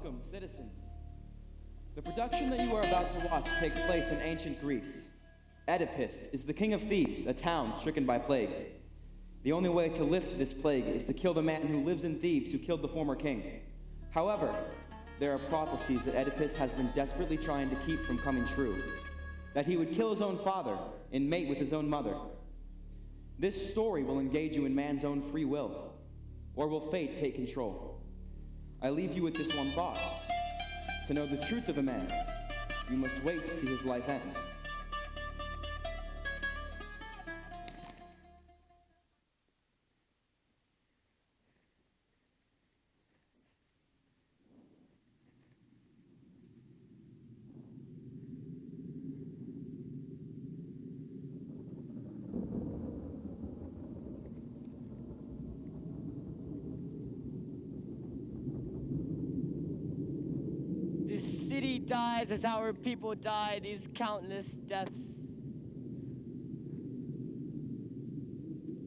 Welcome, citizens. The production that you are about to watch takes place in ancient Greece. Oedipus is the king of Thebes, a town stricken by plague. The only way to lift this plague is to kill the man who lives in Thebes who killed the former king. However, there are prophecies that Oedipus has been desperately trying to keep from coming true. That he would kill his own father and mate with his own mother. This story will engage you in man's own free will, or will fate take control? I leave you with this one thought. To know the truth of a man, you must wait to see his life end. The city dies as our people die, these countless deaths.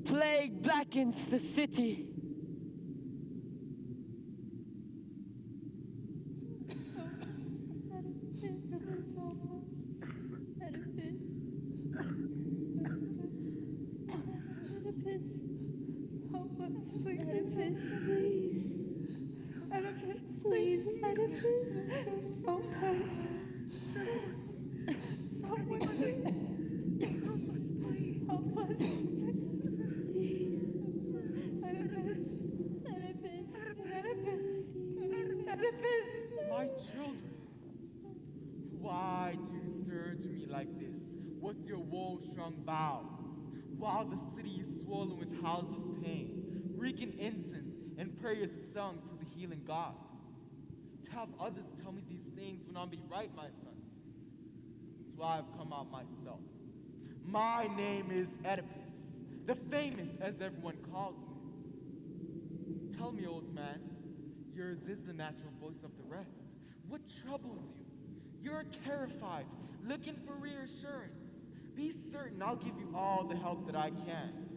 Plague blackens the city. Help us, please. Oedipus, please. Oedipus, help us. Someone, please. Help us, please. Oedipus. My children, why do you surge me like this with your woe-strung bows, while the city is swollen with howls of pain, reeking incense and prayers sung to the healing God? To have others tell me these things will not be right, my sons. So I have come out myself. My name is Oedipus, the famous as everyone calls me. Tell me, old man, yours is the natural voice of the rest. What troubles you? You're terrified, looking for reassurance. Be certain I'll give you all the help that I can.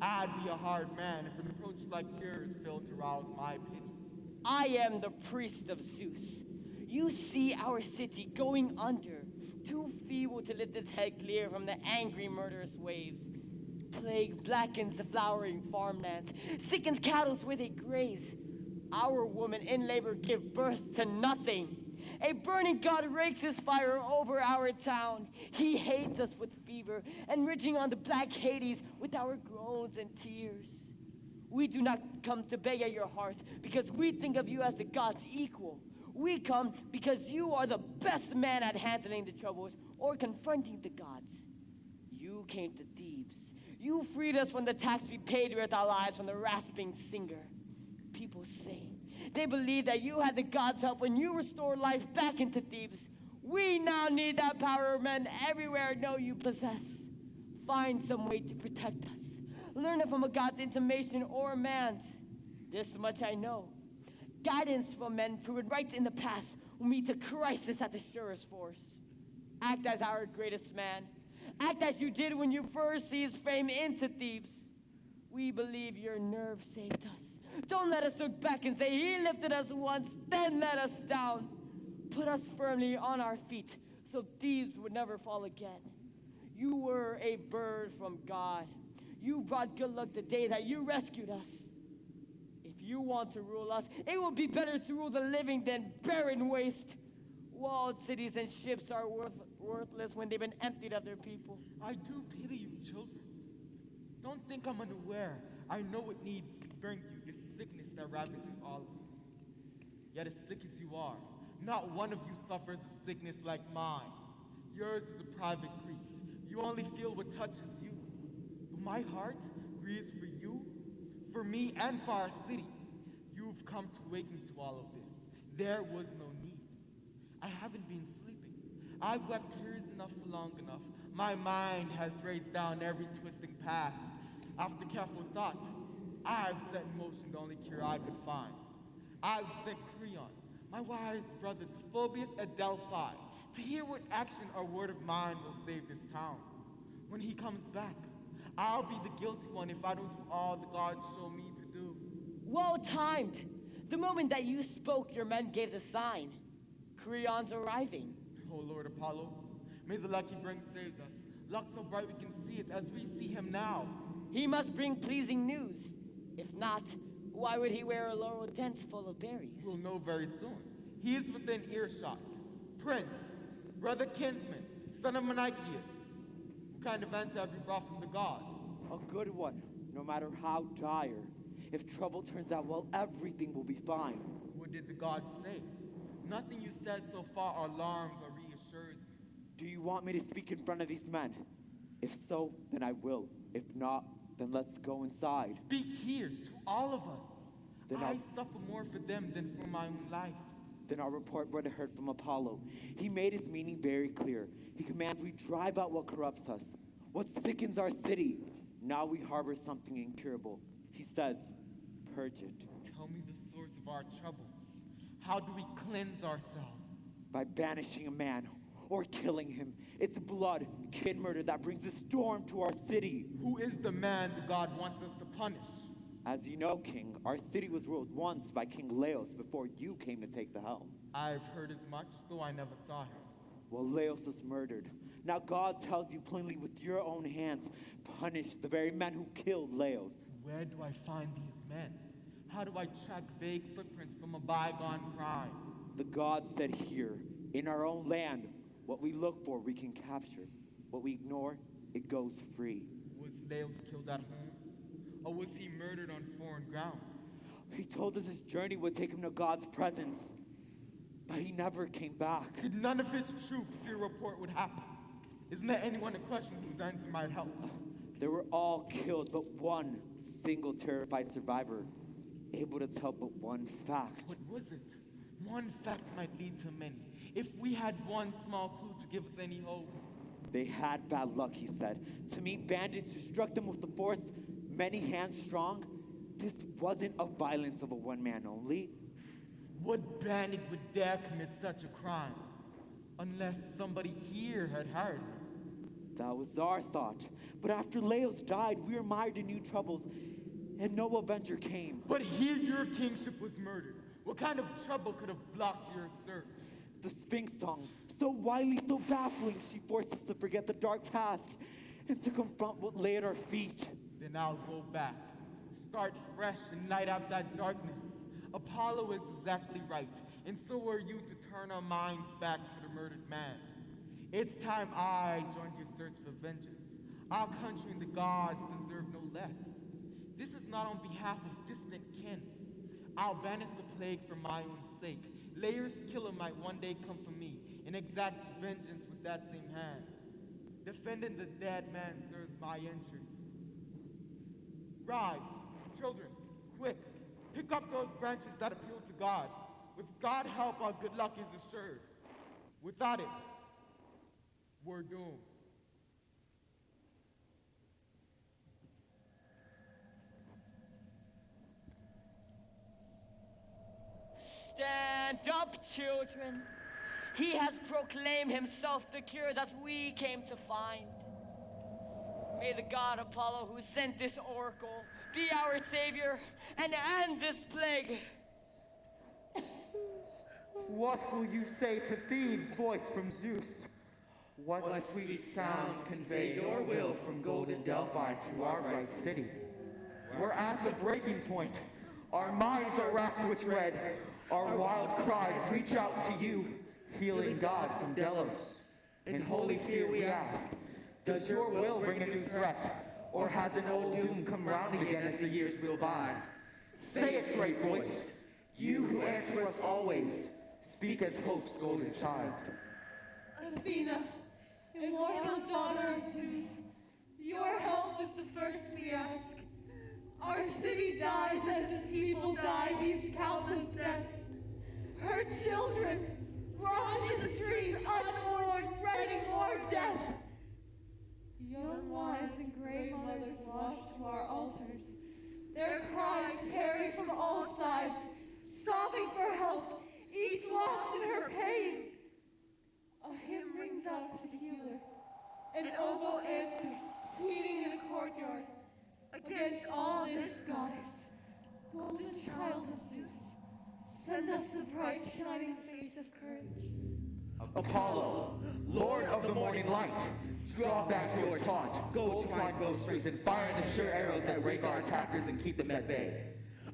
I'd be a hard man if an approach like yours failed to rouse my pity. I am the priest of Zeus. You see our city going under, too feeble to lift its head clear from the angry, murderous waves. Plague blackens the flowering farmlands, sickens cattle where they graze. Our women in labor give birth to nothing. A burning god rakes his fire over our town. He hates us with fever, enriching on the black Hades with our groans and tears. We do not come to beg at your hearth because we think of you as the god's equal. We come because you are the best man at handling the troubles or confronting the gods. You came to Thebes. You freed us from the tax we paid with our lives from the rasping singer. People say they believe that you had the gods' help when you restored life back into Thebes. We now need that power men everywhere know you possess. Find some way to protect us. Learn it from a god's intimation or a man's. This much I know. Guidance from men proven right in the past will meet a crisis at the surest force. Act as our greatest man. Act as you did when you first seized fame into Thebes. We believe your nerve saved us. Don't let us look back and say he lifted us once, then let us down. Put us firmly on our feet so Thebes would never fall again. You were a bird from God. You brought good luck the day that you rescued us. If you want to rule us, it will be better to rule the living than barren waste. Walled cities and ships are worthless when they've been emptied of their people. I do pity you, children. Don't think I'm unaware. I know what needs to bring you this sickness that ravages all of you. Yet as sick as you are, not one of you suffers a sickness like mine. Yours is a private grief. You only feel what touches you. But my heart grieves for you, for me, and for our city. You've come to wake me to all of this. There was no need. I haven't been sleeping. I've wept tears enough for long enough. My mind has raced down every twisting path. After careful thought, I've set in motion the only cure I could find. I've sent Creon, my wise brother, to Phoebus at Delphi, to hear what action or word of mine will save this town. When he comes back, I'll be the guilty one if I don't do all the gods show me to do. Well timed. The moment that you spoke, your men gave the sign. Creon's arriving. O Lord Apollo, may the luck he brings saves us. Luck so bright we can see it as we see him now. He must bring pleasing news. If not, why would he wear a laurel dense full of berries? We'll know very soon. He is within earshot. Prince, brother kinsman, son of Menicius. What kind of answer have you brought from the god? A good one, no matter how dire. If trouble turns out well, everything will be fine. What did the god say? Nothing you said so far alarms or reassures me. Do you want me to speak in front of these men? If so, then I will. If not, then let's go inside. Speak here to all of us. Then I suffer more for them than for my own life. Then I'll report what I heard from Apollo. He made his meaning very clear. He commands we drive out what corrupts us, what sickens our city. Now we harbor something incurable. He says, purge it. Tell me the source of our troubles. How do we cleanse ourselves? By banishing a man or killing him. It's blood, kid murder that brings a storm to our city. Who is the man the god wants us to punish? As you know, King, our city was ruled once by King Laos before you came to take the helm. I've heard as much, though I never saw him. Well, Laos was murdered. Now God tells you plainly with your own hands, punish the very men who killed Laos. Where do I find these men? How do I track vague footprints from a bygone crime? The gods said here, in our own land, what we look for we can capture. What we ignore, it goes free. Was Laos killed at home? Or was he murdered on foreign ground? He told us his journey would take him to God's presence, but he never came back. Did none of his troops see a report would happen? Isn't there anyone in question whose answer might help? They were all killed, but one single terrified survivor, able to tell but one fact. What was it? One fact might lead to many. If we had one small clue to give us any hope. They had bad luck, he said, to meet bandits who struck them with the force, many hands strong. This wasn't a violence of a one man only. What bandit would dare commit such a crime? Unless somebody here had heard. That was our thought. But after Laos died, we were mired in new troubles, and no avenger came. But here your kingship was murdered. What kind of trouble could have blocked your search? The Sphinx song, so wily, so baffling, she forced us to forget the dark past and to confront what lay at our feet. Then I'll go back, start fresh and light up that darkness. Apollo is exactly right, and so are you to turn our minds back to the murdered man. It's time I joined your search for vengeance. Our country and the gods deserve no less. This is not on behalf of distant kin. I'll banish the plague for my own sake. Layer's killer might one day come for me and exact vengeance with that same hand. Defending the dead man serves my interest. Rise, children, quick, pick up those branches that appeal to God. With God's help, our good luck is assured. Without it, we're doomed. Stand up, children. He has proclaimed himself the cure that we came to find. May the god Apollo, who sent this oracle, be our savior and end this plague. What will you say to Thebes' voice from Zeus? What sweet sounds convey your will from golden Delphi to our bright city? We're at the breaking point. Our minds are racked with dread. Our wild cries reach out to you, healing God from Delos. In holy fear we ask, does your will bring a new threat, or has an old doom come round again as the years go by? Say it, great voice, you who answer us always, speak as hope's golden child. Athena, immortal daughter of Zeus, your help is the first we ask. Our city dies as its people die these countless deaths. Her children, rot in the streets, unborn, spreading more death. Young wives and gray mothers washed to our altars, their cries carried from all sides, sobbing for help, each lost in her pain. A hymn rings out to the healer, an oboe answers, pleading in the courtyard. Against all this, goddess, golden child of Zeus, Send us the bright shining face of courage. Apollo, Lord of the morning light, draw back your taunt, go twine bowstrings and fire the sure arrows that rake our attackers and keep them at bay.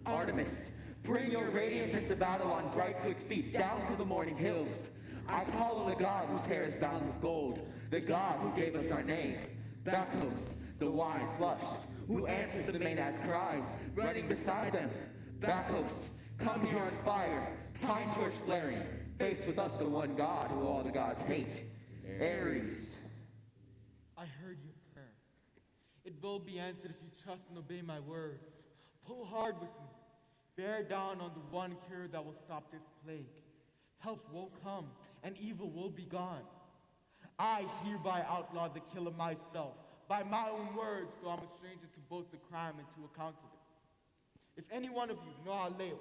Artemis, bring your radiance into battle on bright quick feet down to the morning hills. I call on the god whose hair is bound with gold, the god who gave us our name. Bacchus, the wine flushed, who answers the Maenads' cries, running beside them. Bacchus, come here on fire, pine torch flaring, face with us the one god who all the gods hate. Ares. I heard your prayer. It will be answered if you trust and obey my words. Pull hard with me. Bear down on the one cure that will stop this plague. Help will come, and evil will be gone. I hereby outlaw the killer myself, by my own words, though I'm a stranger to both the crime and to account of it. If any one of you know how Laios,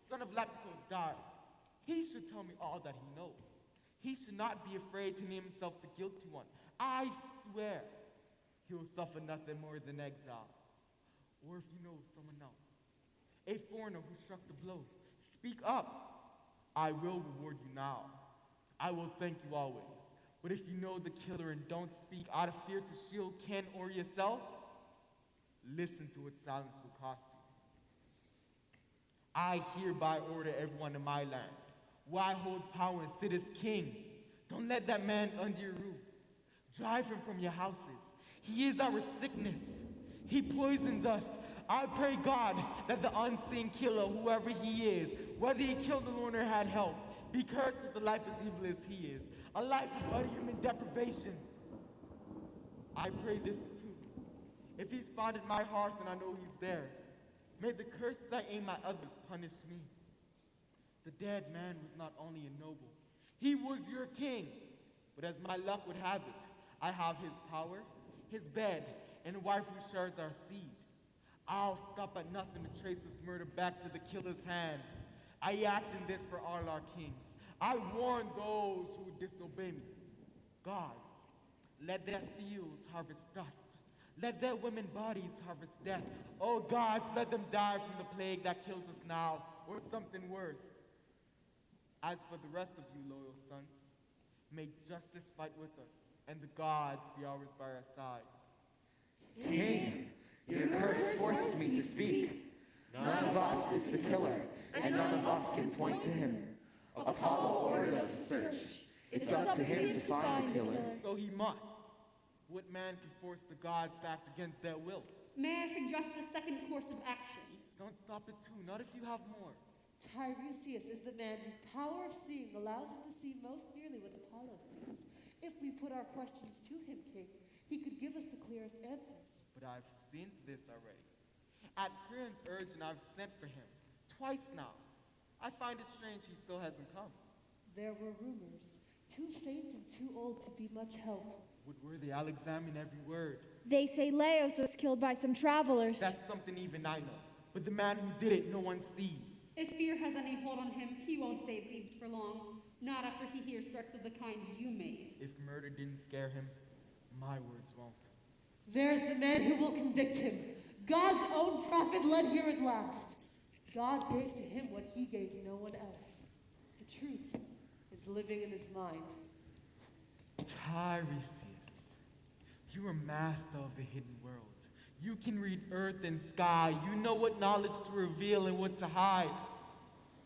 son of Lepticus, died, he should tell me all that he knows. He should not be afraid to name himself the guilty one. I swear he will suffer nothing more than exile. Or if you know someone else, a foreigner who struck the blow, speak up. I will reward you now. I will thank you always. But if you know the killer and don't speak out of fear to shield Ken or yourself, listen to what silence will cost you. I hereby order everyone in my land, where I hold power and sit as king. Don't let that man under your roof. Drive him from your houses. He is our sickness. He poisons us. I pray God that the unseen killer, whoever he is, whether he killed alone or had help, be cursed with a life as evil as he is, a life of utter human deprivation. I pray this too. If he's found in my heart, then I know he's there. May the curses I aim at others punish me. The dead man was not only a noble, he was your king. But as my luck would have it, I have his power, his bed, and a wife who shares our seed. I'll stop at nothing to trace this murder back to the killer's hand. I act in this for all our kings. I warn those who disobey me. Gods, let their fields harvest dust. Let their women bodies harvest death. Oh gods, let them die from the plague that kills us now, or something worse. As for the rest of you loyal sons, may justice fight with us, and the gods be always by our sides. King, your curse forces me to speak. None of us is the killer, and none of us can point to him. Apollo ordered us to search. It's up to him to find the killer. So he must. What man can force the gods to act against their will? May I suggest a second course of action? Don't stop at two, not if you have more. Tiresias is the man whose power of seeing allows him to see most nearly what Apollo sees. If we put our questions to him, King, he could give us the clearest answers. But I've seen this already. At Priam's urging, I've sent for him. Twice now. I find it strange he still hasn't come. There were rumors. Too faint and too old to be much help. What were they? I'll examine every word. They say Laios was killed by some travelers. That's something even I know. But the man who did it, no one sees. If fear has any hold on him, he won't stay Thebes for long. Not after he hears threats of the kind you made. If murder didn't scare him, my words won't. There's the man who will convict him. God's own prophet led here at last. God gave to him what he gave no one else. The truth is living in his mind. Tiresias, you are master of the hidden world. You can read earth and sky. You know what knowledge to reveal and what to hide.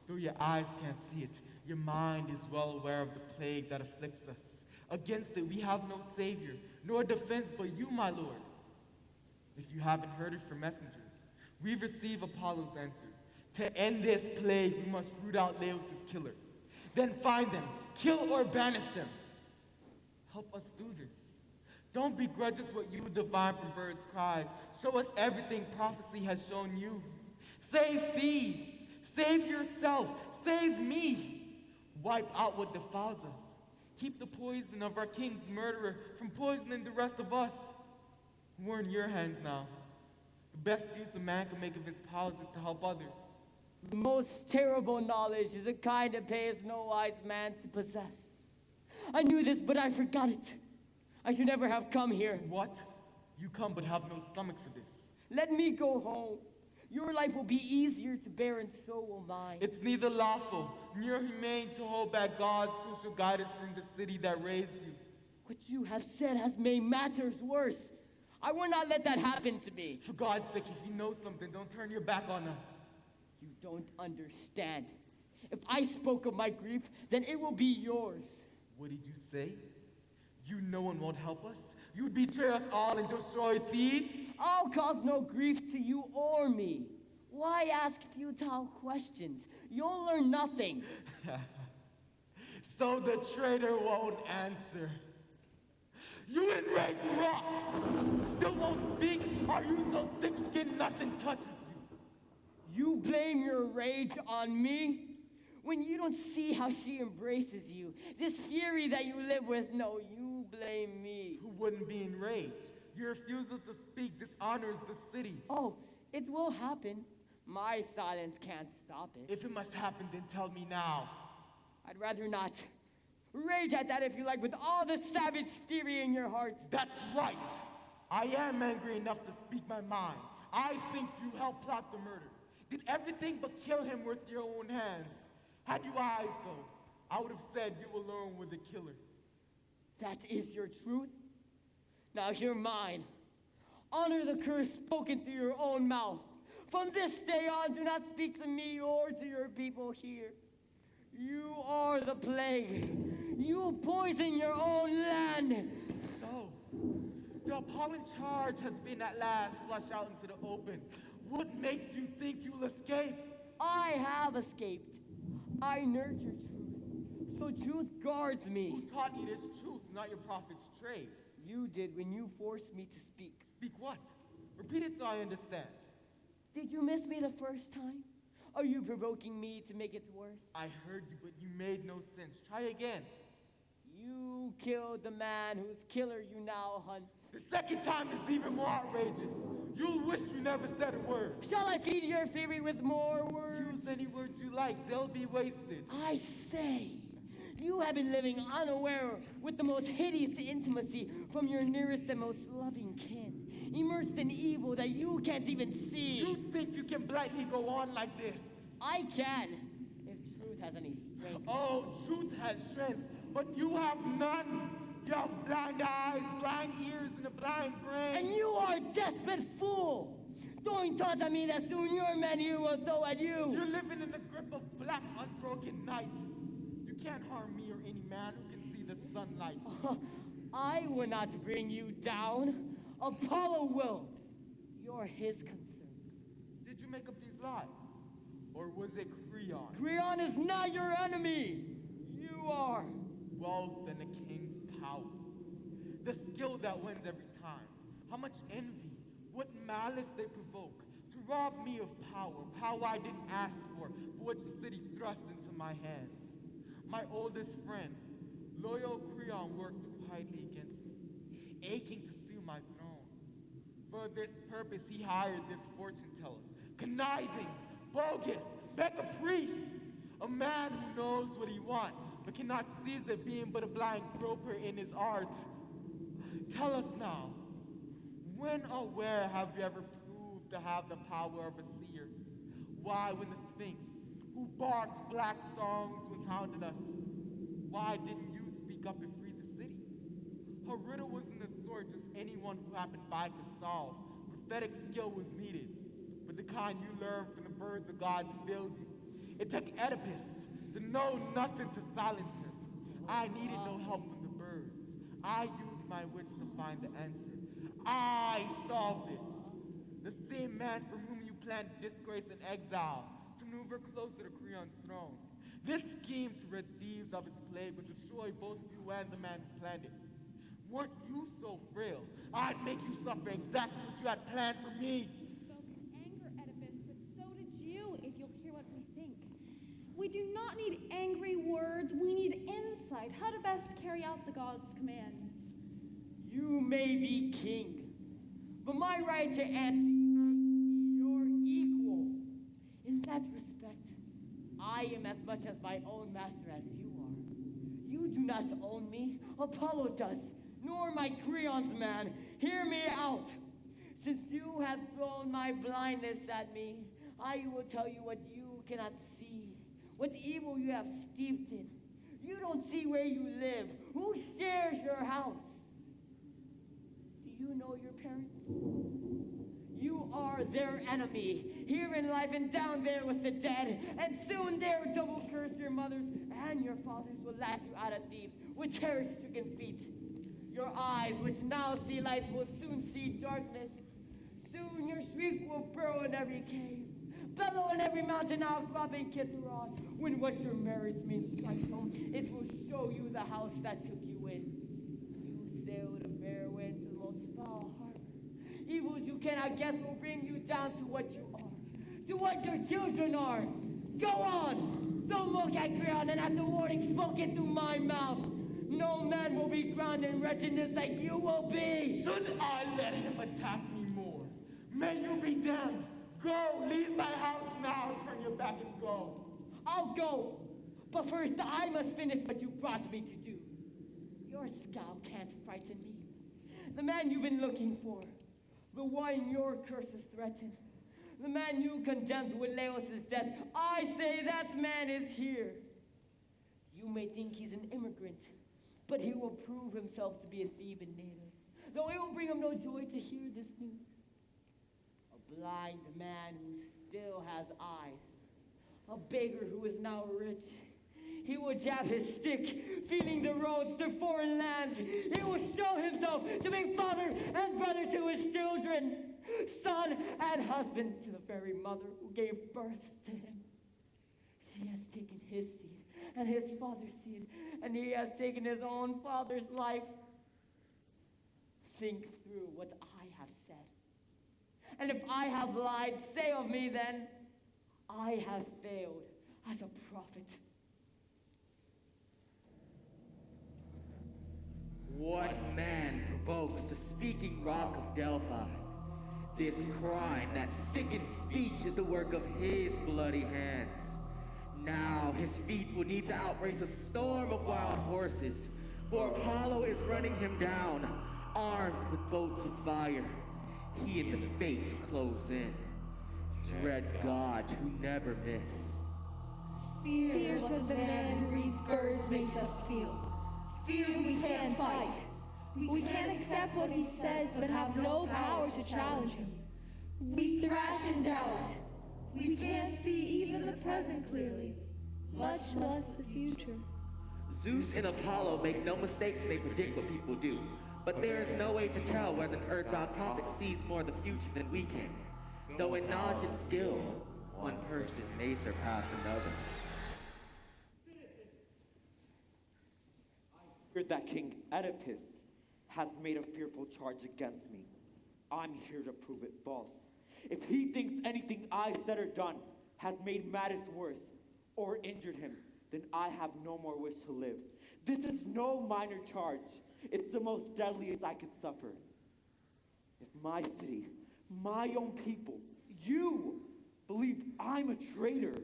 Though your eyes can't see it, your mind is well aware of the plague that afflicts us. Against it, we have no savior, nor defense but you, my lord. If you haven't heard it from messengers, we receive Apollo's answer. To end this plague, we must root out Laios' killer. Then find them, kill or banish them. Help us do this. Don't begrudge us what you divine from birds' cries. Show us everything prophecy has shown you. Save Thebes. Save yourself. Save me. Wipe out what defiles us. Keep the poison of our king's murderer from poisoning the rest of us. We're in your hands now. The best use a man can make of his powers is to help others. The most terrible knowledge is a kind that pays no wise man to possess. I knew this, but I forgot it. I should never have come here. What? You come but have no stomach for this. Let me go home. Your life will be easier to bear, and so will mine. It's neither lawful nor humane to hold back God's crucial guidance from the city that raised you. What you have said has made matters worse. I will not let that happen to me. For God's sake, if you know something, don't turn your back on us. You don't understand. If I spoke of my grief, then it will be yours. What did you say? You no one won't help us? You'd betray us all and destroy Thebes? I'll cause no grief to you or me. Why ask futile questions? You'll learn nothing. So the traitor won't answer. You enraged rock! Still won't speak? Are you so thick-skinned nothing touches you? You blame your rage on me? When you don't see how she embraces you, this fury that you live with, no, you blame me. Who wouldn't be enraged? Your refusal to speak dishonors the city. Oh, it will happen. My silence can't stop it. If it must happen, then tell me now. I'd rather not. Rage at that if you like, with all the savage fury in your heart. That's right. I am angry enough to speak my mind. I think you helped plot the murder. Did everything but kill him with your own hands. Had you eyes, though, I would have said you alone were the killer. That is your truth? Now hear mine. Honor the curse spoken through your own mouth. From this day on, do not speak to me or to your people here. You are the plague. You poison your own land. So, the appalling charge has been at last flushed out into the open. What makes you think you'll escape? I have escaped. I nurture truth, so truth guards me. Who taught you this truth, not your prophet's trade? You did when you forced me to speak. Speak what? Repeat it so I understand. Did you miss me the first time? Are you provoking me to make it worse? I heard you, but you made no sense. Try again. You killed the man whose killer you now hunt. The second time is even more outrageous. You'll wish you never said a word. Shall I feed your fury with more words? Use any words you like. They'll be wasted. I say, you have been living unaware with the most hideous intimacy from your nearest and most loving kin, immersed in evil that you can't even see. You think you can blindly go on like this? I can, if truth has any strength. Oh, truth has strength, but you have none. You have blind eyes, blind ears, and a blind brain. And you are a desperate fool, throwing taunts at me that soon your menu will throw at you. You're living in the grip of black, unbroken night. You can't harm me or any man who can see the sunlight. I will not bring you down. Apollo will. You're his concern. Did you make up these lies? Or was it Creon? Creon is not your enemy. You are. Wealth and a king's power. The skill that wins every time. How much envy, what malice they provoke. To rob me of power I didn't ask for, but which the city thrust into my hands. My oldest friend, loyal Creon, worked quietly against me, aching to steal my throne. For this purpose, he hired this fortune teller, conniving, bogus, beggar priest, a man who knows what he wants, but cannot seize it, being but a blind groper in his art. Tell us now, when or where have you ever proved to have the power of a seer? Why, when the Sphinx, who barked black songs, was hounding us, why didn't you speak up and free the city? Her riddle wasn't the sort just anyone who happened by could solve. Prophetic skill was needed, but the kind you learned from the birds of gods failed you. It took Oedipus to know nothing to silence him. I needed no help from the birds. I used my wits to find the answer. I solved it. The same man from whom you planned disgrace and exile to maneuver closer to Creon's throne. This scheme to rid Thebes of its plague would destroy both you and the man who planned it. Weren't you so frail? I'd make you suffer exactly what you had planned for me. You spoke in anger, Oedipus, but so did you, if you'll hear what we think. We do not need angry words, we need insight, how to best carry out the gods' commands. You may be king, but my right to answer you makes me your equal. In that respect, I am as much as my own master as you are. You do not own me, Apollo does, nor my Creon's man. Hear me out. Since you have thrown my blindness at me, I will tell you what you cannot see, what evil you have steeped in. You don't see where you live. Who shares your house? Do you know your parents? You are their enemy, here in life and down there with the dead. And soon their double curse your mothers and your fathers will lash you out of Thebes with terror-stricken feet. Your eyes, which now see light, will soon see darkness. Soon your shriek will burrow in every cave, bellow in every mountain outcrop in Kitharon. When what your marriage means strikes home, it will show you the house that took you in. You sailed a fair wind to the most foul harbor. Evils you cannot guess will bring you down to what you are, to what your children are. Go on! Don't look at ground and at the warning spoken through my mouth. No man will be drowned in wretchedness like you will be. Should I let him attack me more? May you be damned. Go, leave my house now, turn your back and go. I'll go, but first I must finish what you brought me to do. Your scowl can't frighten me. The man you've been looking for, the one your curses threaten, the man you condemned with Laos' death, I say that man is here. You may think he's an immigrant, but he will prove himself to be a Theban native, though it will bring him no joy to hear this news. A blind man who still has eyes, a beggar who is now rich. He will jab his stick, feeling the roads to foreign lands. He will show himself to be father and brother to his children, son and husband to the very mother who gave birth to him. She has taken his seed and his father's seed, and he has taken his own father's life. Think through what I have said. And if I have lied, say of me then, I have failed as a prophet. What man provokes the speaking rock of Delphi? This crime, that sickened speech, is the work of his bloody hands. Now his feet will need to outrace a storm of wild horses, for Apollo is running him down, armed with bolts of fire. He and the fates close in. Dread gods who never miss. Fear is what the man who reads birds makes us feel. Fear we can't fight. We can't accept what he says, but have no power to challenge him. We thrash in doubt. We can't see even the present clearly, much less the future. Zeus and Apollo make no mistakes when they predict what people do, but there is no way to tell whether an earthbound prophet sees more of the future than we can. Though in knowledge and skill, one person may surpass another. I heard that King Oedipus has made a fearful charge against me. I'm here to prove it false. If he thinks anything I said or done has made matters worse or injured him, then I have no more wish to live. This is no minor charge. It's the most deadliest I could suffer. If my city, my own people, you believe I'm a traitor.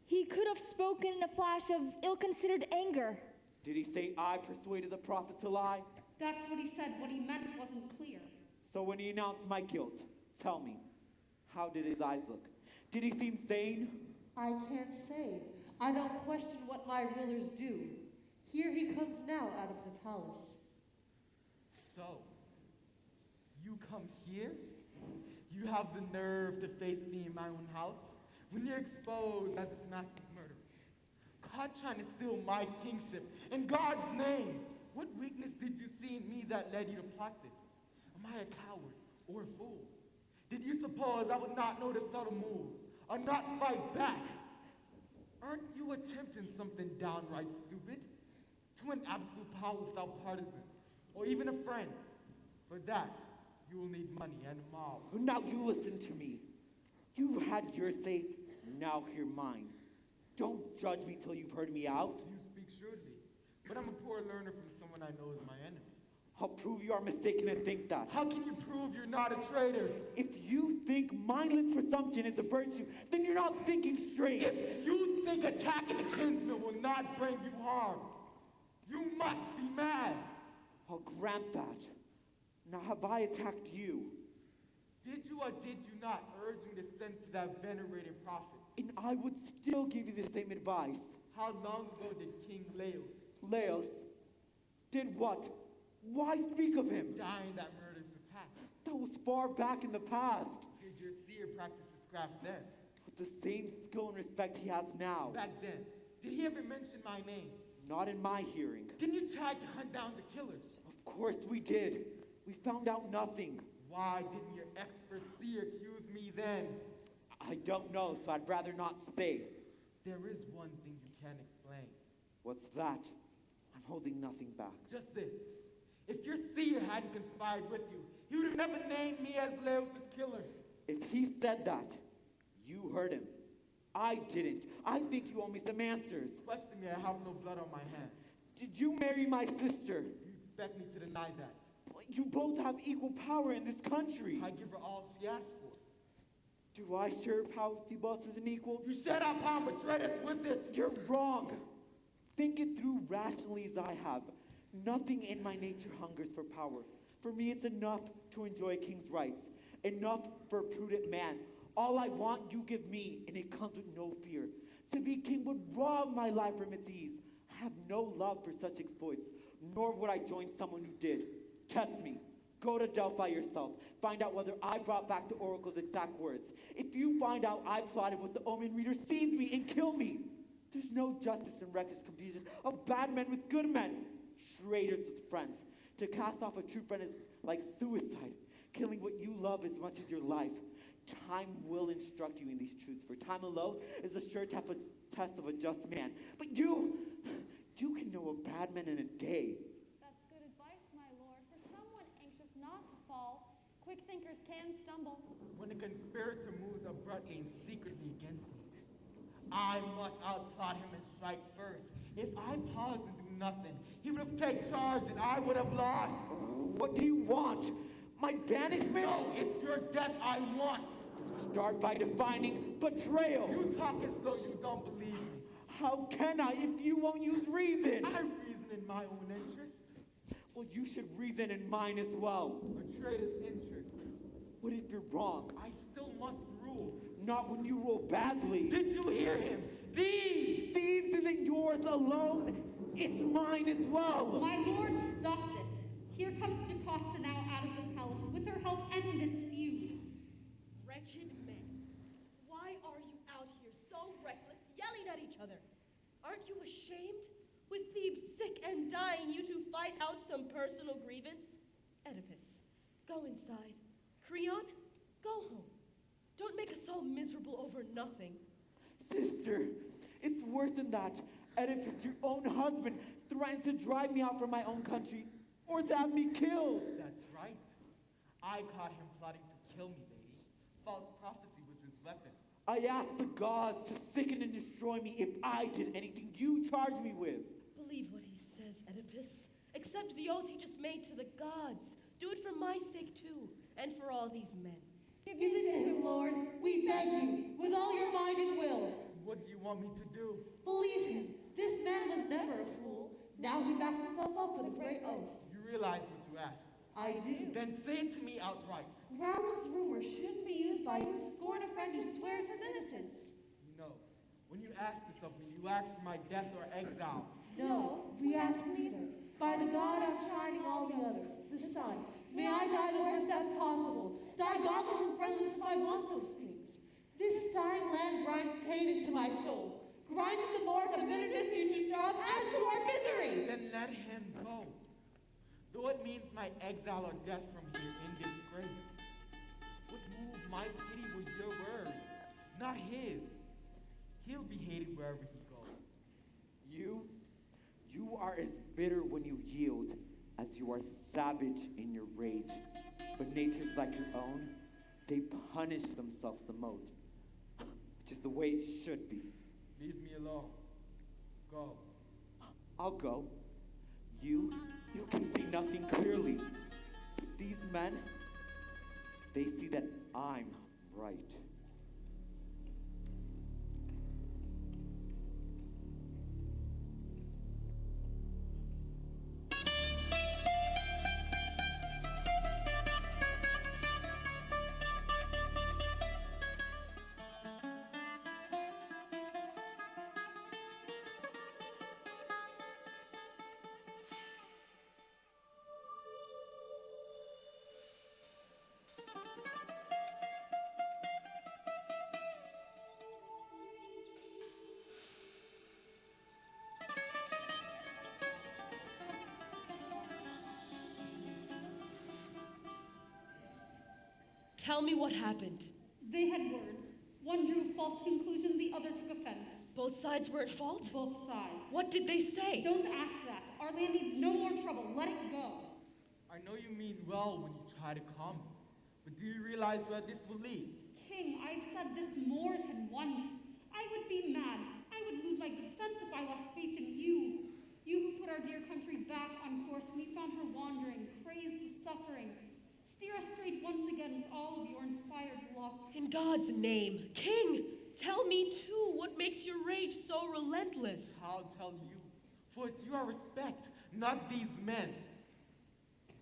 He could have spoken in a flash of ill-considered anger. Did he say I persuaded the prophet to lie? That's what he said. What he meant wasn't clear. So when he announced my guilt, tell me, how did his eyes look? Did he seem sane? I can't say. I don't question what my rulers do. Here he comes now out of the palace. So, you come here? You have the nerve to face me in my own house? When you're exposed as its master's murderer. God trying to steal my kingship in God's name. What weakness did you see in me that led you to plot this? Am I a coward or a fool? Did you suppose I would not know the subtle moves or not fight back? Aren't you attempting something downright stupid? To an absolute power without partisans, or even a friend. For that, you will need money and a mob. Now you listen to me. You've had your say, now hear mine. Don't judge me till you've heard me out. You speak shrewdly, but I'm a poor learner from someone I know is my enemy. I'll prove you are mistaken and think that. How can you prove you're not a traitor? If you think mindless presumption is a virtue, then you're not thinking straight. If you think attacking a kinsman will not bring you harm, you must be mad. I'll grant that. Now have I attacked you? Did you or did you not urge me to send to that venerated prophet? And I would still give you the same advice. How long ago did King Laos Laos did what? Why speak of him? die in that murderous attack? That was far back in the past. Did your seer practice his craft then? With the same skill and respect he has now. Back then, did he ever mention my name? Not in my hearing. Didn't you try to hunt down the killers? Of course we did. We found out nothing. Why didn't your expert seer accuse me then? I don't know, so I'd rather not say. There is one thing you can't explain. What's that? I'm holding nothing back. Just this. If your seer hadn't conspired with you, he would have never named me as Laos' killer. If he said that, you heard him. I didn't. I think you owe me some answers. Question me, I have no blood on my hands. Did you marry my sister? You expect me to deny that? You both have equal power in this country. I give her all she asked for. Do I share power with you both as an equal? You said our power, but tread us with it. You're wrong. Think it through rationally as I have. Nothing in my nature hungers for power. For me, it's enough to enjoy a king's rights. Enough for a prudent man. All I want, you give me, and it comes with no fear. To be king would rob my life from its ease. I have no love for such exploits, nor would I join someone who did. Test me. Go to Delphi yourself. Find out whether I brought back the oracle's exact words. If you find out I plotted with the omen reader, seize me and kill me. There's no justice in reckless confusion of bad men with good men, traitors with friends. To cast off a true friend is like suicide, killing what you love as much as your life. Time will instruct you in these truths, for time alone is the sure test of a just man. But you can know a bad man in a day. That's good advice, my lord. For someone anxious not to fall, quick thinkers can stumble. When a conspirator moves abruptly and secretly against me, I must outplot him and strike first. If I pause and do nothing, he would have taken charge and I would have lost. What do you want? My banishment? No, it's your death I want. Start by defining betrayal. You talk as though you don't believe me. How can I if you won't use reason? I reason in my own interest. Well, you should reason in mine as well. A traitor's interest. What if you're wrong? I still must rule. Not when you rule badly. Did you hear him? Thieves! Thieves isn't yours alone. It's mine as well. My lord, stop this. Here comes Jocasta now out of the palace. With her help, end this feud. Wretched men, why are you out here so reckless, yelling at each other? Aren't you ashamed? With Thebes sick and dying, you two fight out some personal grievance? Oedipus, go inside. Creon, go home. Don't make us all miserable over nothing. Sister, it's worse than that. Oedipus, your own husband, threatens to drive me out from my own country or to have me killed. That's right. I caught him plotting to kill me, lady. False prophecy was his weapon. I asked the gods to sicken and destroy me if I did anything you charged me with. Believe what he says, Oedipus. Accept the oath he just made to the gods. Do it for my sake, too, and for all these men. Give it to him, Lord. We beg you, with all your mind and will. What do you want me to do? Believe him. This man was never a fool. Now he backs himself up with a great oath. You realize what you asked for. I do. Then say it to me outright. Groundless rumor shouldn't be used by you to scorn a friend who swears his innocence. No. When you asked this of me, you asked for my death or exile. No, we ask neither. By the God outshining all the others, the sun, may I die the worst death possible. Die godless and friendless if I want those things. This dying land grinds pain into my soul. Grinds the more of the bitterness you two stir up, adds to our misery. Then let him go. Though it means my exile or death from here in disgrace. What moved my pity were your words, not his. He'll be hated wherever he goes. You are as bitter when you yield as you are savage in your rage. But natures like your own, they punish themselves the most, which is the way it should be. Leave me alone. Go. I'll go. You can see nothing clearly. These men, they see that I'm right. Tell me what happened. They had words. One drew a false conclusion, the other took offense. Both sides were at fault? Both sides. What did they say? Don't ask that. Our land needs no more trouble. Let it go. I know you mean well when you try to calm me, but do you realize where this will lead? King, I've said this more than once. I would be mad. I would lose my good sense if I lost faith in you. You who put our dear country back on course when we found her wandering, crazed with suffering. Steer us straight once again with all of your inspired luck. In God's name, King, tell me too, what makes your rage so relentless? I'll tell you, for it's your respect, not these men.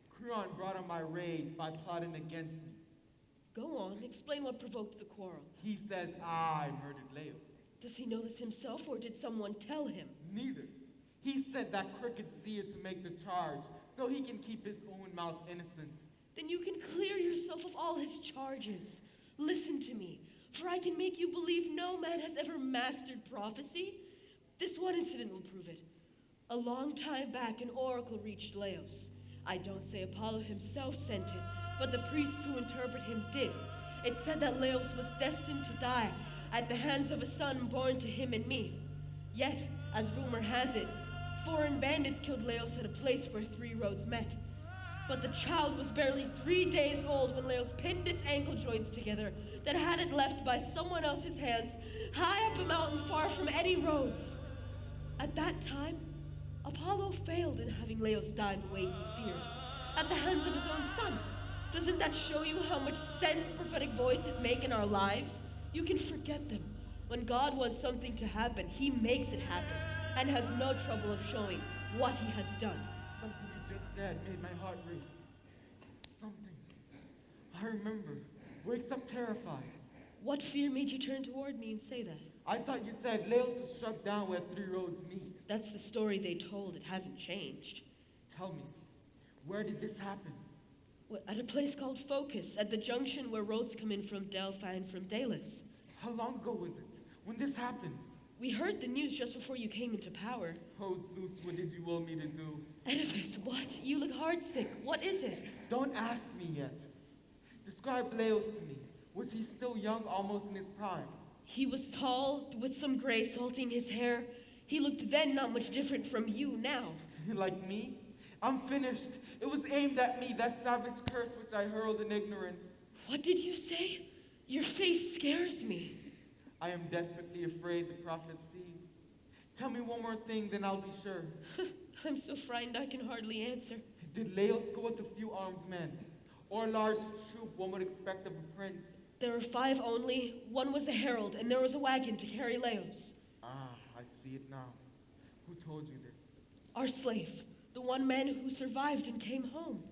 Creon brought on my rage by plotting against me. Go on, explain what provoked the quarrel. He says I murdered Leo. Does he know this himself, or did someone tell him? Neither. He sent that crooked seer to make the charge, so he can keep his own mouth innocent. Then you can clear yourself of all his charges. Listen to me, for I can make you believe no man has ever mastered prophecy. This one incident will prove it. A long time back, an oracle reached Laos. I don't say Apollo himself sent it, but the priests who interpret him did. It said that Laos was destined to die at the hands of a son born to him and me. Yet, as rumor has it, foreign bandits killed Laos at a place where 3 roads met. But the child was barely 3 days old when Laos pinned its ankle joints together that had it left by someone else's hands high up a mountain far from any roads. At that time, Apollo failed in having Laos die the way he feared, at the hands of his own son. Doesn't that show you how much sense prophetic voices make in our lives? You can forget them. When God wants something to happen, he makes it happen, and has no trouble of showing what he has done. Something you just said made my heart race. Something. I remember. Wakes up terrified. What fear made you turn toward me and say that? I thought you said Laos was struck down where 3 roads meet. That's the story they told. It hasn't changed. Tell me, where did this happen? At a place called Focus, at the junction where roads come in from Delphi and from Delos. How long ago was it when this happened? We heard the news just before you came into power. Oh, Zeus, what did you want me to do? Oedipus, what? You look heartsick. What is it? Don't ask me yet. Describe Laos to me. Was he still young, almost in his prime? He was tall, with some gray salting his hair. He looked then not much different from you now. Like me? I'm finished. It was aimed at me, that savage curse which I hurled in ignorance. What did you say? Your face scares me. I am desperately afraid the prophet sees. Tell me one more thing, then I'll be sure. I'm so frightened I can hardly answer. Did Laos go with a few armed men? Or a large troop one would expect of a prince? There were 5 only. One was a herald, and there was a wagon to carry Laos. Ah, I see it now. Who told you this? Our slave, the one man who survived and came home.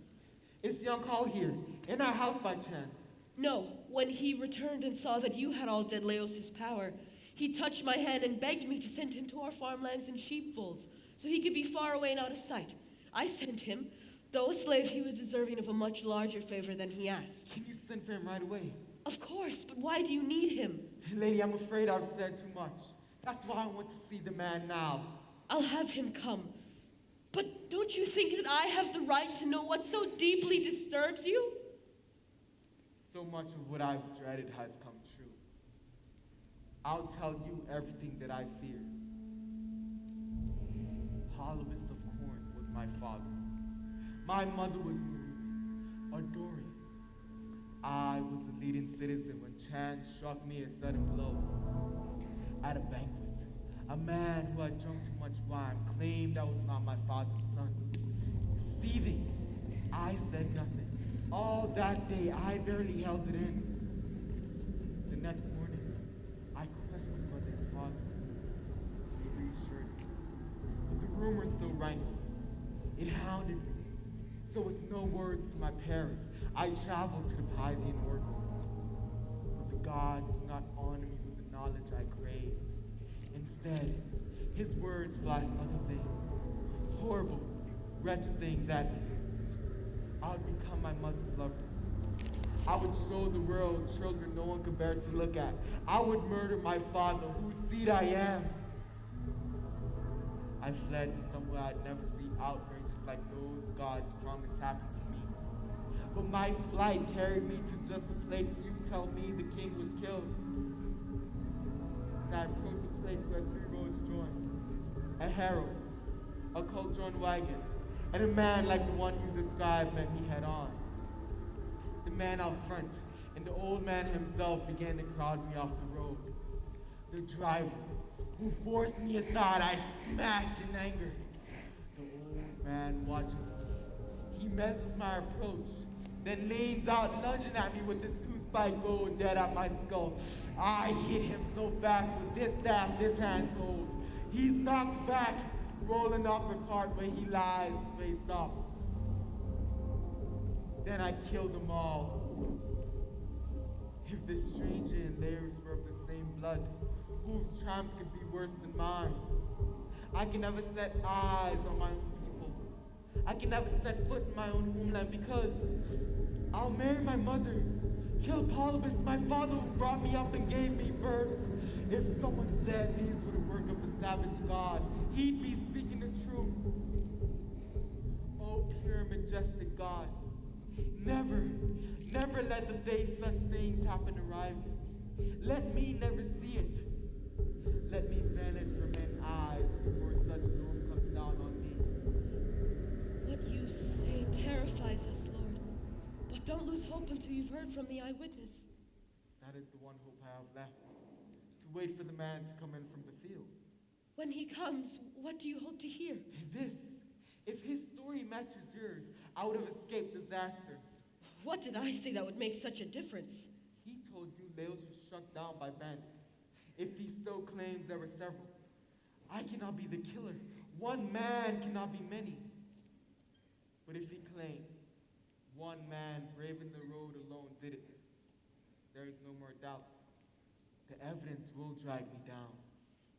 Is young Hall here, in our house by chance? No, when he returned and saw that you had all dead Laos' power, he touched my hand and begged me to send him to our farmlands and sheepfolds, so he could be far away and out of sight. I sent him. Though a slave, he was deserving of a much larger favor than he asked. Can you send for him right away? Of course, but why do you need him? Lady, I'm afraid I've said too much. That's why I want to see the man now. I'll have him come. But don't you think that I have the right to know what so deeply disturbs you? So much of what I've dreaded has come true. I'll tell you everything that I fear. Oedipus of Corinth was my father. My mother was Marie, a Dorian. I was a leading citizen when chance struck me a sudden blow. At a banquet, a man who had drunk too much wine claimed I was not my father's son. Seething, I said nothing. All that day, I barely held it in. The next morning, I questioned mother and father. They reassured me. But the rumor still rankled. It hounded me. So with no words to my parents, I traveled to the Pythian oracle. But the gods do not honor me with the knowledge I crave. Instead, his words flashed other things. Horrible, wretched things that I would become my mother's lover. I would show the world children no one could bear to look at. I would murder my father, whose seed I am. I fled to somewhere I'd never see outrages like those gods promised happened to me. but my flight carried me to just a place you tell me the king was killed. As I approached a place where 3 roads join, a herald, a coach-drawn wagon, and a man like the one you described met me head on. The man out front and the old man himself began to crowd me off the road. The driver, who forced me aside, I smashed in anger. The old man watches me. He measures my approach, then leans out, lunging at me with his 2-spiked gold dead at my skull. I hit him so fast with this staff this hand's hold. He's knocked back, rolling off the cart where he lies face up. Then I killed them all. If this stranger and theirs were of the same blood, whose charms could be worse than mine? I can never set eyes on my own people. I can never set foot in my own homeland because I'll marry my mother, kill Polybus, my father who brought me up and gave me birth. If someone said these were the work of a savage god, he'd be speaking the truth. Oh, pure majestic gods, never let the day such things happen arrive me. Let me never see it. Let me vanish from men's eyes before such doom comes down on me. What you say terrifies us, Lord. But don't lose hope until you've heard from the eyewitness. That is the one hope I have left. To wait for the man to come in from the fields. When he comes, what do you hope to hear? This. If his story matches yours, I would have escaped disaster. What did I say that would make such a difference? He told you Laos was shut down by bandits. If he still claims there were several, I cannot be the killer. One man cannot be many. But if he claims one man braving the road alone did it, there is no more doubt. The evidence will drag me down.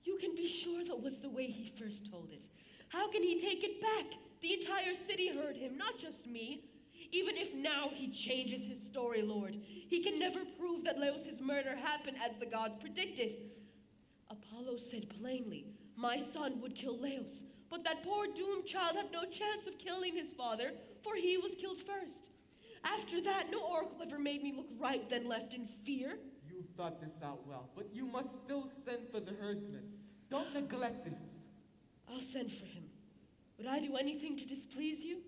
You can be sure that was the way he first told it. How can he take it back? The entire city heard him, not just me. Even if now he changes his story, Lord, he can never prove that Laos' murder happened as the gods predicted. Apollo said plainly, my son would kill Laos, but that poor doomed child had no chance of killing his father, for he was killed first. After that, no oracle ever made me look right, then left in fear. You thought this out well, but you must still send for the herdsman. Don't neglect this. I'll send for him. Would I do anything to displease you?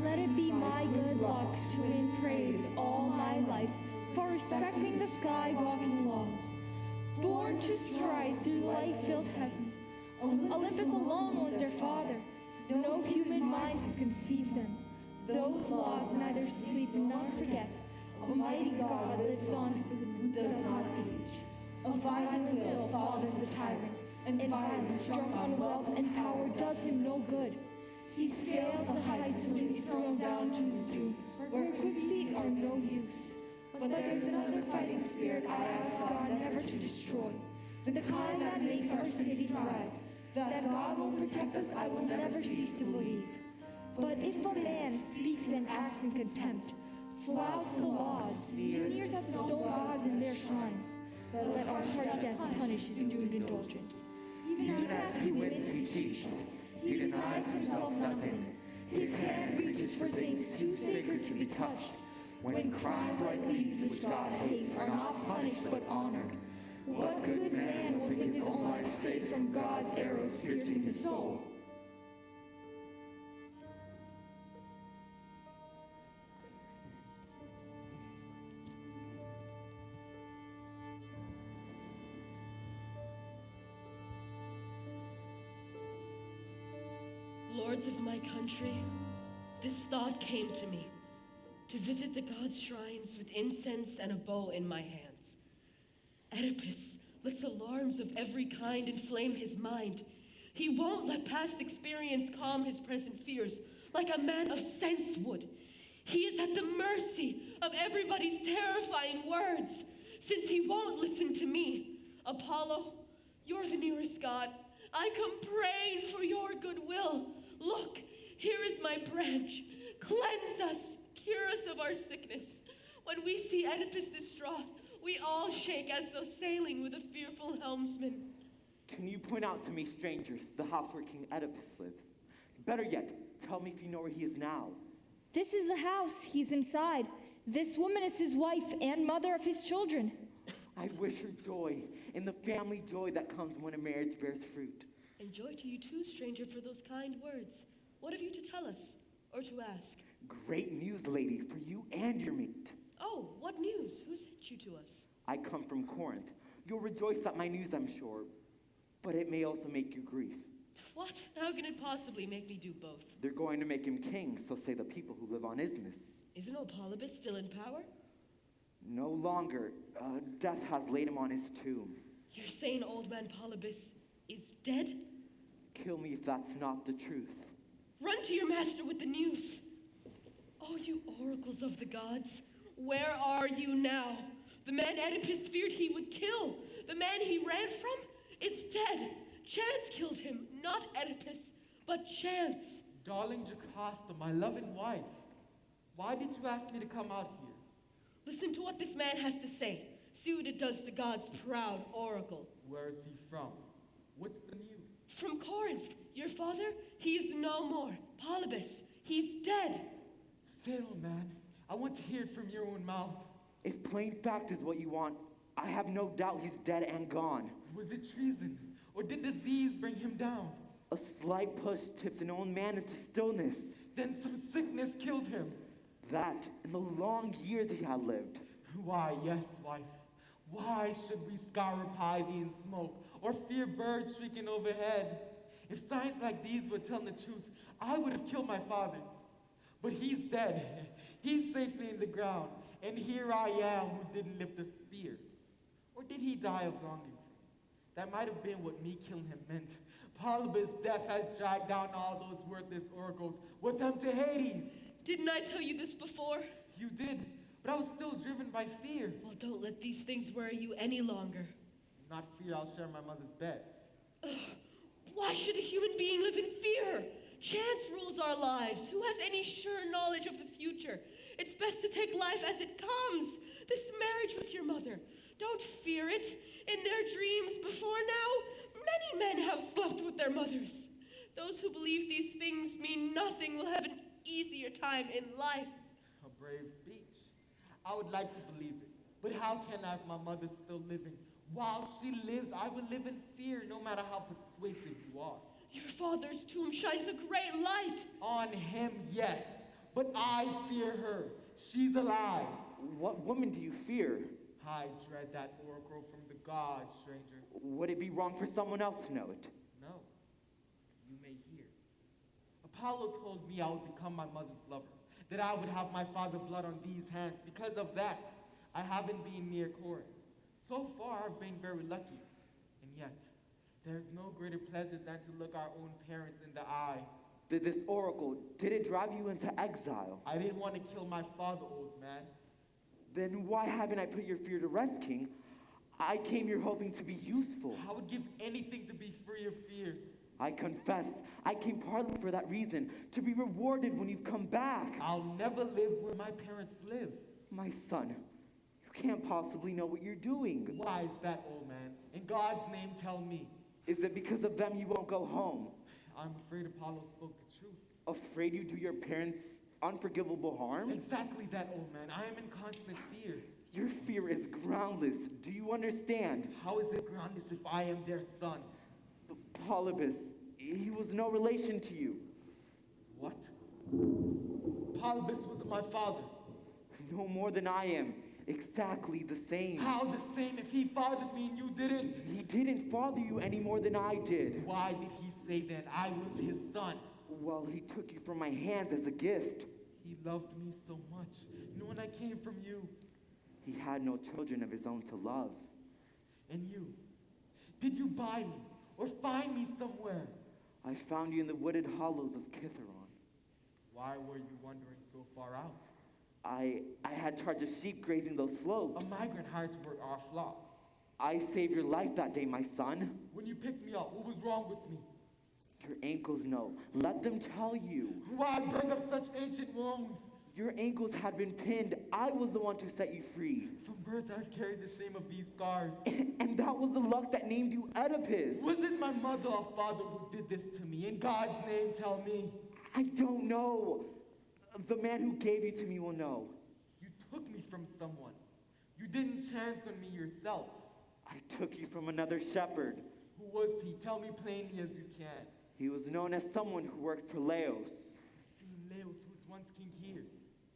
Let it be my good luck to win praise all my life for respecting the sky-walking laws. Born to stride through light-filled heavens, Olympus alone was their father. No human mind could conceive them. Those laws neither sleep nor forget. A mighty God lives on who does not age. A violent will fathers the tyrant, and violence drunk on wealth and power does him no good. He scales the heights till he's thrown down to his doom, where quick feet are no use. But there's another fighting spirit I ask God never to destroy, the kind that makes our city thrive. That God will protect us I will never cease to believe. But if a man speaks and acts in contempt, flouts the laws, sneers at the stone gods in their shrines, let our harsh death punish his doomed indulgence. Even as he wins, he cheats. He denies himself nothing. His hand reaches for things too sacred to be touched. When crimes like these which God hates are not punished but honored, what good man will think his own life safe from God's arrows piercing his soul? Lords of my country, this thought came to me, to visit the gods' shrines with incense and a bow in my hands. Oedipus lets alarms of every kind inflame his mind. He won't let past experience calm his present fears, like a man of sense would. He is at the mercy of everybody's terrifying words, since he won't listen to me. Apollo, you're the nearest god. I come praying for your goodwill. Look, here is my branch. Cleanse us, cure us of our sickness. When we see Oedipus distraught, We all shake as though sailing with a fearful helmsman. Can you point out to me, strangers, the house where King Oedipus lives? Better yet, tell me if you know where he is now. This is the house. He's inside. This woman is his wife and mother of his children. I wish her joy, and the family joy that comes when a marriage bears fruit. And joy to you too, stranger, for those kind words. What have you to tell us, or to ask? Great news, lady, for you and your mate. Oh, what news? Who sent you to us? I come from Corinth. You'll rejoice at my news, I'm sure, but it may also make you grief. What? How can it possibly make me do both? They're going to make him king, so say the people who live on Isthmus. Isn't Oedipus still in power? No longer. Death has laid him on his tomb. You're saying old man Polybus is dead? Kill me if that's not the truth. Run to your master with the news. Oh, you oracles of the gods, where are you now? The man Oedipus feared he would kill, the man he ran from, is dead. Chance killed him, not Oedipus, but chance. Darling Jocasta, my loving wife, why did you ask me to come out here? Listen to what this man has to say. See what it does to God's proud oracle. Where is he from? What's the news? From Corinth. Your father, he is no more. Polybus, he's dead. Say it, old man. I want to hear it from your own mouth. If plain fact is what you want, I have no doubt he's dead and gone. Was it treason, or did disease bring him down? A slight push tips an old man into stillness. Then some sickness killed him. That, and the long years he had lived. Why, yes, wife. Why should we scour ivy and smoke, or fear birds shrieking overhead? If signs like these were telling the truth, I would have killed my father. But he's dead. He's safely in the ground. And here I am who didn't lift a spear. Or did he die of longing? That might have been what me killing him meant. Polybus' death has dragged down all those worthless oracles with them to Hades. Didn't I tell you this before? You did, but I was still driven by fear. Well, don't let these things worry you any longer. Not fear I'll share my mother's bed. Why should a human being live in fear? Chance rules our lives. Who has any sure knowledge of the future? It's best to take life as it comes. This marriage with your mother, don't fear it. In their dreams before now, many men have slept with their mothers. Those who believe these things mean nothing will have an easier time in life. A brave speech. I would like to believe it, but how can I if my mother's still living? While she lives, I will live in fear, no matter how persuasive you are. Your father's tomb shines a great light. On him, yes, but I fear her. She's alive. What woman do you fear? I dread that oracle from the gods, stranger. Would it be wrong for someone else to know it? No. You may hear. Apollo told me I would become my mother's lover, that I would have my father's blood on these hands. Because of that, I haven't been near Corinth. So far, I've been very lucky. And yet, there's no greater pleasure than to look our own parents in the eye. Did this oracle, did it drive you into exile? I didn't want to kill my father, old man. Then why haven't I put your fear to rest, King? I came here hoping to be useful. I would give anything to be free of fear. I confess, I came partly for that reason, to be rewarded when you've come back. I'll never live where my parents live. My son, you can't possibly know what you're doing. Why is that, old man? In God's name, tell me. Is it because of them you won't go home? I'm afraid Apollo spoke the truth. Afraid you do your parents unforgivable harm? Exactly that, old man. I am in constant fear. Your fear is groundless. Do you understand? How is it groundless if I am their son? Polybus, he was no relation to you. What? Polybus wasn't my father. No more than I am. Exactly the same. How the same if he fathered me and you didn't? He didn't father you any more than I did. Why did he say then I was his son? Well, he took you from my hands as a gift. He loved me so much, knowing I came from you. He had no children of his own to love. And you? Did you buy me or find me somewhere? I found you in the wooded hollows of Kithaeron. Why were you wandering so far out? I had charge of sheep grazing those slopes. A migrant hired to work our flocks. I saved your life that day, my son. When you picked me up, what was wrong with me? Your ankles know. Let them tell you. Why bring up such ancient wounds? Your ankles had been pinned. I was the one to set you free. From birth, I've carried the shame of these scars. And that was the luck that named you Oedipus. Was it my mother or father who did this to me? In God's name, tell me. I don't know. The man who gave you to me will know. You took me from someone. You didn't chance on me yourself. I took you from another shepherd. Who was he? Tell me plainly as you can. He was known as someone who worked for Laos. The same Laos who was once king here.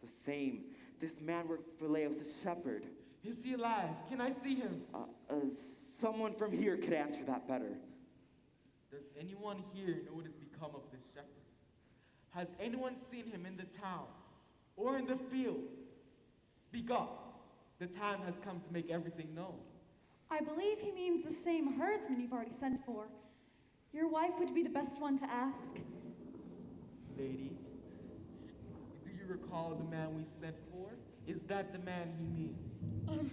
The same. This man worked for Laos as shepherd. Is he alive? Can I see him? Someone from here could answer that better. Does anyone here know what has become of this shepherd? Has anyone seen him in the town or in the field? Speak up. The time has come to make everything known. I believe he means the same herdsman you've already sent for. Your wife would be the best one to ask. Lady, do you recall the man we sent for? Is that the man he means?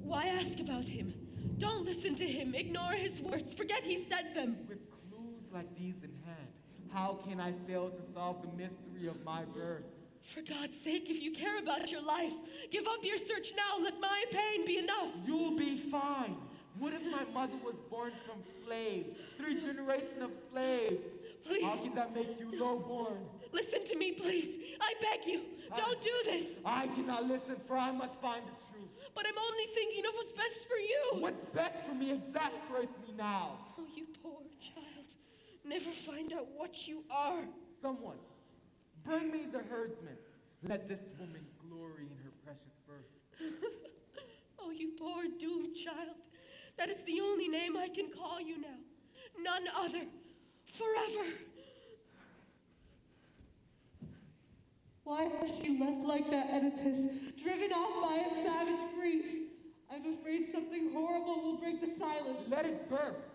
Why ask about him? Don't listen to him. Ignore his words. Forget he said them. With clues like these in hand, how can I fail to solve the mystery of my birth? For God's sake, if you care about your life, give up your search now. Let my pain be enough. You'll be fine. What if my mother was born from slaves? 3 generations of slaves. Please. How can that make you low-born? Listen to me, please. I beg you. Don't do this. I cannot listen, for I must find the truth. But I'm only thinking of what's best for you. What's best for me exasperates me now. Oh, you poor child. Never find out what you are. Someone, bring me the herdsman. Let this woman glory in her precious birth. Oh, you poor doomed child. That is the only name I can call you now. None other. Forever. Why has she left like that, Oedipus, driven off by a savage grief? I'm afraid something horrible will break the silence. Let it burst.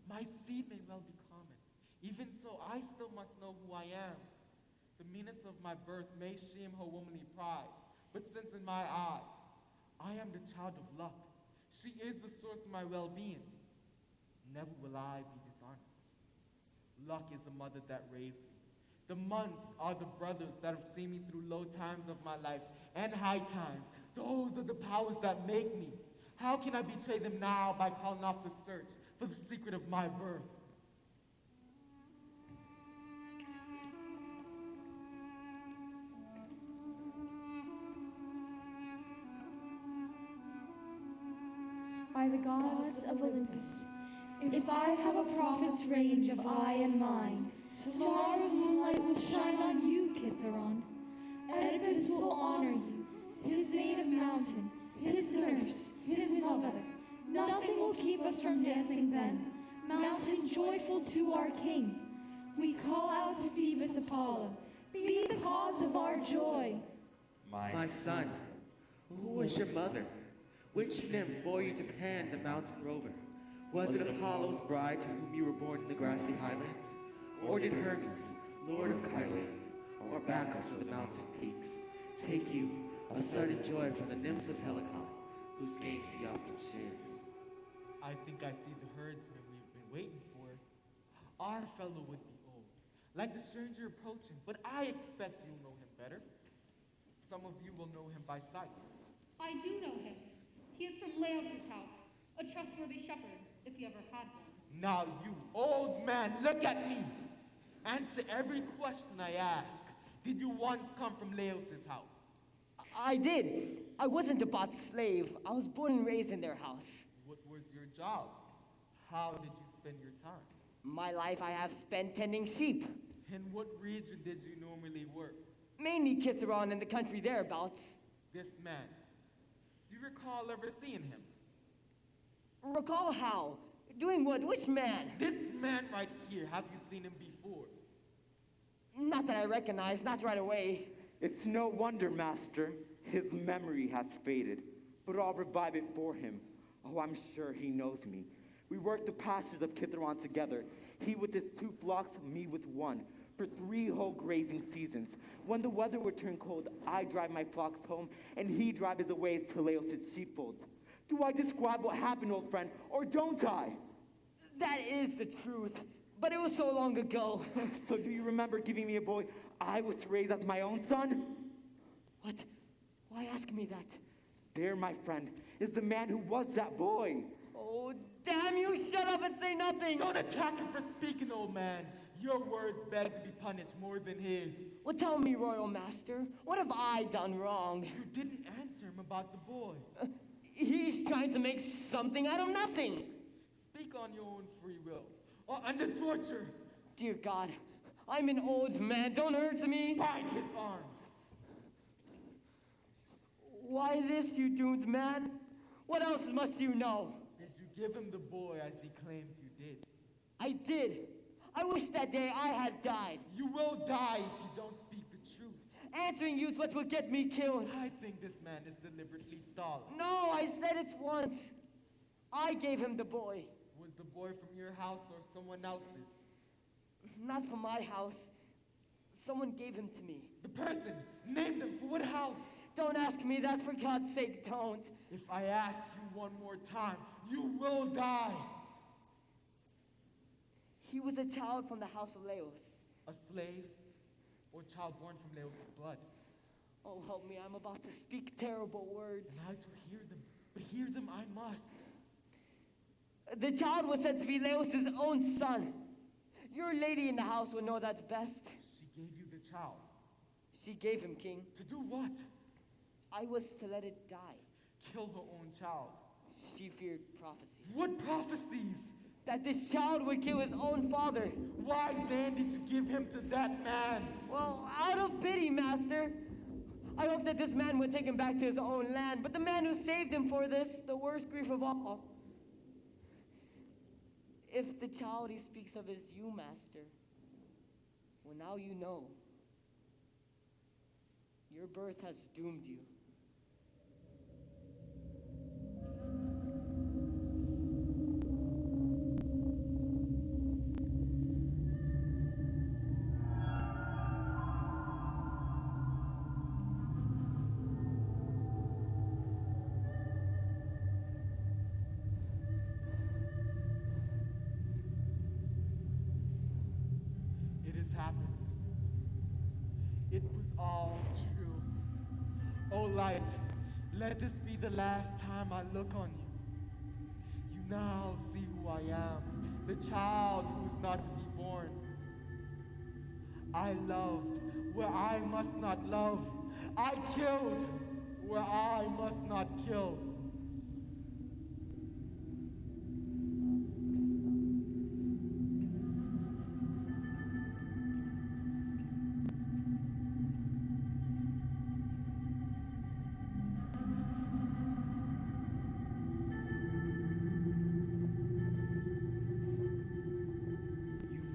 My seed may well be common. Even so, I still must know who I am. The meanness of my birth may shame her womanly pride, but since in my eyes, I am the child of luck, she is the source of my well-being. Never will I be dishonored. Luck is the mother that raised me. The months are the brothers that have seen me through low times of my life and high times. Those are the powers that make me. How can I betray them now by calling off the search for the secret of my birth? By the gods of Olympus, if I have a prophet's range of eye and mind, tomorrow's moonlight will shine on you, Kithaeron. Oedipus will honor you, his native mountain, his nurse, his mother. Nothing will keep us from dancing then, mountain joyful to our king. We call out to Phoebus Apollo, be the cause of our joy. My son, who was your mother? Which nymph bore you to Pan, the mountain rover? Was it Apollo's bride to whom you were born in the grassy highlands? Or did Hermes, lord of Kylie, or Bacchus of the mountain peaks, take you, a sudden joy from the nymphs of Helicon, whose games he often shares? I think I see the herdsman we've been waiting for. Our fellow would be old, like the stranger approaching, but I expect you'll know him better. Some of you will know him by sight. I do know him. He is from Laos' house, a trustworthy shepherd, if he ever had one. Now you old man, look at me. Answer every question I ask. Did you once come from Laos' house? I did. I wasn't a bought slave. I was born and raised in their house. What was your job? How did you spend your time? My life I have spent tending sheep. In what region did you normally work? Mainly Kithaeron and the country thereabouts. This man. Do you recall ever seeing him? Recall how? Doing what? Which man? This man right here. Have you seen him before? Not that I recognize, not right away. It's no wonder, Master. His memory has faded, but I'll revive it for him. Oh, I'm sure he knows me. We worked the pastures of Kithaeron together. He with his 2 flocks, me with 1, for 3 whole grazing seasons. When the weather would turn cold, I drive my flocks home, and he drive his away to Laos' sheepfolds. Do I describe what happened, old friend, or don't I? That is the truth. But it was so long ago. So do you remember giving me a boy I was to raise as my own son? What? Why ask me that? There, my friend, is the man who was that boy. Oh, damn you! Shut up and say nothing! Don't attack him for speaking, old man. Your words better be punished more than his. Well, tell me, Royal Master, what have I done wrong? You didn't answer him about the boy. He's trying to make something out of nothing. Speak on your own free will, or under torture. Dear God, I'm an old man. Don't hurt me. Bind his arm. Why this, you doomed man? What else must you know? Did you give him the boy as he claims you did? I did. I wish that day I had died. You will die if you don't speak the truth. Answering you's what will get me killed. I think this man is deliberately stalling. No, I said it once. I gave him the boy. Was the boy from your house or someone else's? Not from my house. Someone gave him to me. The person, name them for what house? Don't ask me that, for God's sake, don't. If I ask you one more time, you will die. He was a child from the house of Laos. A slave or child born from Laos' blood? Oh, help me, I'm about to speak terrible words. And I to hear them, but hear them I must. The child was said to be Laos' own son. Your lady in the house will know that best. She gave you the child. She gave him, King. To do what? I was to let it die. Kill her own child. She feared prophecies. What prophecies? That this child would kill his own father. Why then did you give him to that man? Well, out of pity, Master. I hoped that this man would take him back to his own land, but the man who saved him for this, the worst grief of all. If the child he speaks of is you, Master, well, now you know. Your birth has doomed you. It has happened. It was all true. Oh light, let this be the last time I look on you. You now see who I am, the child who is not to be born. I loved where I must not love. I killed where I must not kill.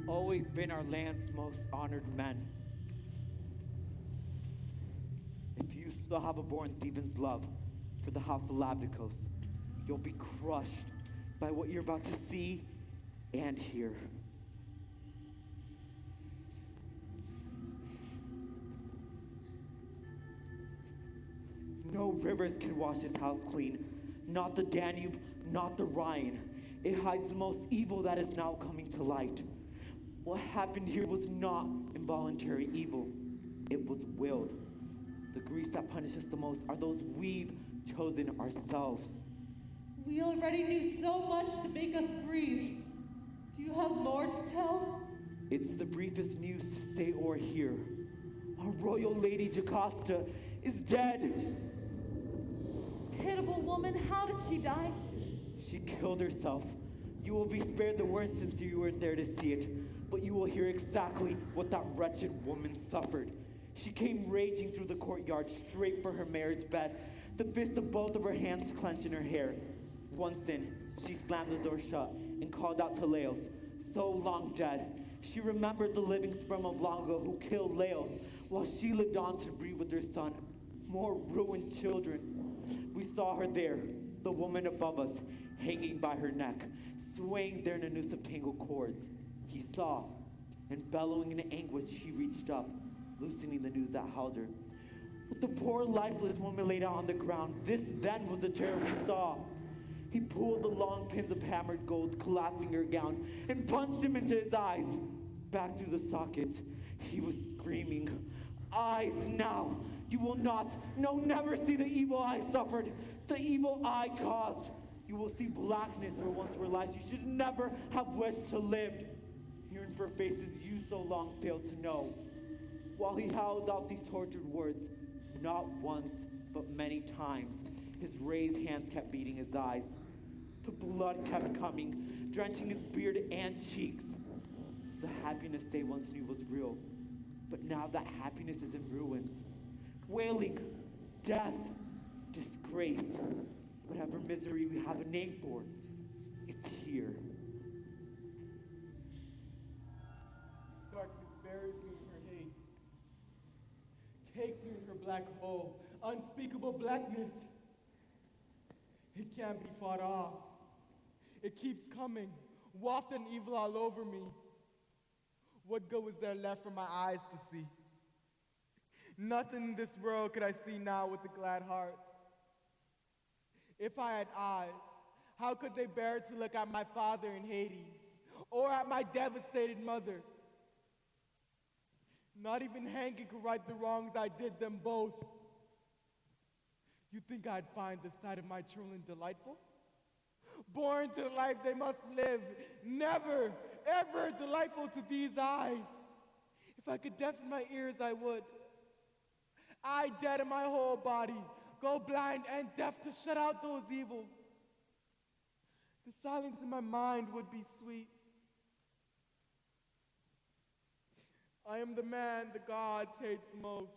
Always been our land's most honored men. If you still have a born Theban's love for the house of Labdacos, you'll be crushed by what you're about to see and hear. No rivers can wash his house clean, not the Danube, not the Rhine. It hides the most evil that is now coming to light. What happened here was not involuntary evil. It was willed. The griefs that punish us the most are those we've chosen ourselves. We already knew so much to make us grieve. Do you have more to tell? It's the briefest news to say or hear. Our royal lady Jocasta is dead. Pitiful woman, how did she die? She killed herself. You will be spared the words since you weren't there to see it. But you will hear exactly what that wretched woman suffered. She came raging through the courtyard straight for her marriage bed, the fists of both of her hands clenched in her hair. Once in, she slammed the door shut and called out to Laos, so long dead. She remembered the living sperm of Longo who killed Laos while she lived on to breed with her son, more ruined children. We saw her there, the woman above us, hanging by her neck, swaying there in a noose of tangled cords. He saw, and bellowing in anguish, he reached up, loosening the noose that held her. With the poor lifeless woman laid out on the ground, this then was the terror we saw. He pulled the long pins of hammered gold clasping her gown and punched him into his eyes. Back through the sockets, he was screaming, "Eyes now! You will not, no, never see the evil I suffered, the evil I caused. You will see blackness where once were lights you should never have wished to live. Yearn for faces you so long failed to know." While he howled out these tortured words, not once, but many times, his raised hands kept beating his eyes. The blood kept coming, drenching his beard and cheeks. The happiness they once knew was real, but now that happiness is in ruins. Wailing, death, disgrace, whatever misery we have a name for, it's here. Darkness buries me in her hate, takes me in her black hole, unspeakable blackness. It can't be fought off. It keeps coming, wafting evil all over me. What good was there left for my eyes to see? Nothing in this world could I see now with a glad heart. If I had eyes, how could they bear to look at my father in Hades, or at my devastated mother? Not even hanging could right the wrongs I did them both. You think I'd find the sight of my children delightful? Born to the life they must live, never, ever delightful to these eyes. If I could deafen my ears, I would. I, dead in my whole body, go blind and deaf to shut out those evils. The silence in my mind would be sweet. I am the man the gods hates most.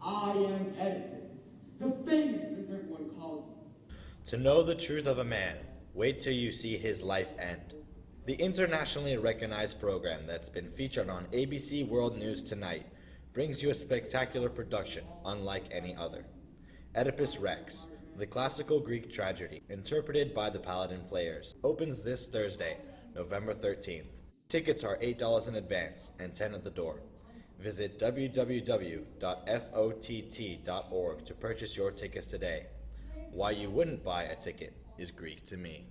I am Oedipus, the famous as everyone calls me. To know the truth of a man, wait till you see his life end. The internationally recognized program that's been featured on ABC World News tonight brings you a spectacular production unlike any other. Oedipus Rex, the classical Greek tragedy interpreted by the Paladin Players, opens this Thursday, November 13th. Tickets are $8 in advance and $10 at the door. Visit www.fott.org to purchase your tickets today. Why you wouldn't buy a ticket is Greek to me.